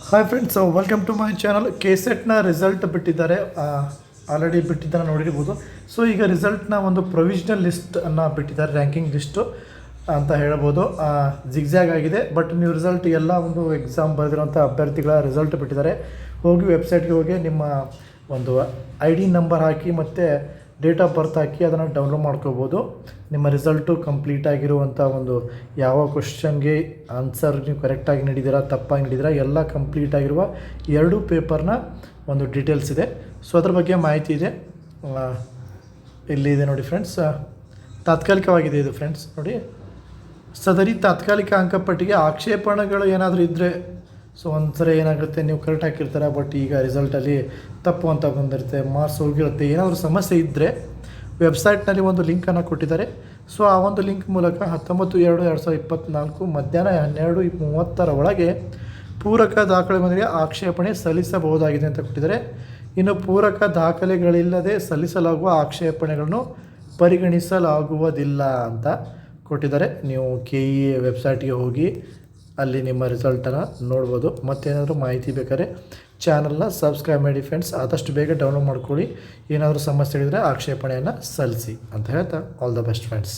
Hi friends, welcome to my channel. ಕೆಸೆಟ್ನ result ಬಿಟ್ಟಿದ್ದಾರೆ, already ಬಿಟ್ಟಿದ್ದನ್ನು ನೋಡಿರ್ಬೋದು. ಸೊ ಈಗ ರಿಸಲ್ಟ್ನ ಒಂದು ಪ್ರೊವಿಷನಲ್ ಲಿಸ್ಟನ್ನು ಬಿಟ್ಟಿದ್ದಾರೆ, ರ್ಯಾಂಕಿಂಗ್ ಲಿಸ್ಟು ಅಂತ ಹೇಳ್ಬೋದು. ಜಿಗ್ಜ್ಯಾಗ್ ಆಗಿದೆ, ಬಟ್ ನೀವು ರಿಸಲ್ಟ್ ಎಲ್ಲ ಒಂದು ಎಕ್ಸಾಮ್ ಬರೆದಿರೋಂಥ ಅಭ್ಯರ್ಥಿಗಳ ರಿಸಲ್ಟ್ ಬಿಟ್ಟಿದ್ದಾರೆ. ಹೋಗಿ ವೆಬ್ಸೈಟ್ಗೆ ಹೋಗಿ ನಿಮ್ಮ ಒಂದು ID ನಂಬರ್ ಹಾಕಿ ಮತ್ತು ಡೇಟ್ ಆಫ್ ಬರ್ತ್ ಹಾಕಿ ಅದನ್ನು ಡೌನ್ಲೋಡ್ ಮಾಡ್ಕೋಬೋದು. ನಿಮ್ಮ ರಿಸಲ್ಟು ಕಂಪ್ಲೀಟ್ ಆಗಿರುವಂಥ ಒಂದು ಯಾವ ಕ್ವಶನ್ಗೆ ಆನ್ಸರ್ ನೀವು ಕರೆಕ್ಟಾಗಿ ನೀಡಿದ್ದೀರಾ, ತಪ್ಪಾಗಿ ನೀಡಿದ್ದೀರಾ, ಎಲ್ಲ ಕಂಪ್ಲೀಟ್ ಆಗಿರುವ 2 ಪೇಪರ್ನ ಒಂದು ಡೀಟೇಲ್ಸ್ ಇದೆ. ಸೊ ಅದ್ರ ಬಗ್ಗೆ ಮಾಹಿತಿ ಇದೆ, ಇಲ್ಲಿದೆ ನೋಡಿ ಫ್ರೆಂಡ್ಸ್. ತಾತ್ಕಾಲಿಕವಾಗಿದೆ ಇದು ಫ್ರೆಂಡ್ಸ್. ನೋಡಿ, ಸದರಿ ತಾತ್ಕಾಲಿಕ ಅಂಕಪಟ್ಟಿಗೆ ಆಕ್ಷೇಪಣೆಗಳು ಏನಾದರೂ ಇದ್ದರೆ, ಸೊ ಒಂದ್ಸರಿ ಏನಾಗುತ್ತೆ, ನೀವು ಕರೆಕ್ಟ್ ಹಾಕಿರ್ತಾರೆ, ಬಟ್ ಈಗ ರಿಸಲ್ಟಲ್ಲಿ ತಪ್ಪು ಅಂತ ಬಂದಿರುತ್ತೆ, ಮಾರ್ಕ್ಸ್ ಹೋಗಿರುತ್ತೆ, ಏನಾದರೂ ಸಮಸ್ಯೆ ಇದ್ದರೆ ವೆಬ್ಸೈಟ್ನಲ್ಲಿ ಒಂದು ಲಿಂಕನ್ನು ಕೊಟ್ಟಿದ್ದಾರೆ. ಸೊ ಆ ಒಂದು ಲಿಂಕ್ ಮೂಲಕ 19/2/2024 ಮಧ್ಯಾಹ್ನ 12:30 ಒಳಗೆ ಪೂರಕ ದಾಖಲೆಗಳೊಂದಿಗೆ ಆಕ್ಷೇಪಣೆ ಸಲ್ಲಿಸಬಹುದಾಗಿದೆ ಅಂತ ಕೊಟ್ಟಿದ್ದಾರೆ. ಇನ್ನು ಪೂರಕ ದಾಖಲೆಗಳಿಲ್ಲದೆ ಸಲ್ಲಿಸಲಾಗುವ ಆಕ್ಷೇಪಣೆಗಳನ್ನು ಪರಿಗಣಿಸಲಾಗುವುದಿಲ್ಲ ಅಂತ ಕೊಟ್ಟಿದ್ದಾರೆ. ನೀವು KEA ವೆಬ್ಸೈಟ್ಗೆ ಹೋಗಿ ಅಲ್ಲಿ ನಿಮ್ಮ ರಿಸಲ್ಟನ್ನು ನೋಡ್ಬೋದು. ಮತ್ತೇನಾದರೂ ಮಾಹಿತಿ ಬೇಕಾದ್ರೆ ಚಾನಲ್ನ ಸಬ್ಸ್ಕ್ರೈಬ್ ಮಾಡಿ ಫ್ರೆಂಡ್ಸ್. ಆದಷ್ಟು ಬೇಗ ಡೌನ್ಲೋಡ್ ಮಾಡ್ಕೊಳ್ಳಿ. ಏನಾದರೂ ಸಮಸ್ಯೆ ಇದ್ದರೆ ಆಕ್ಷೇಪಣೆಯನ್ನು ಸಲ್ಲಿಸಿ ಅಂತ ಹೇಳ್ತಾ, ಆಲ್ ದ ಬೆಸ್ಟ್ ಫ್ರೆಂಡ್ಸ್.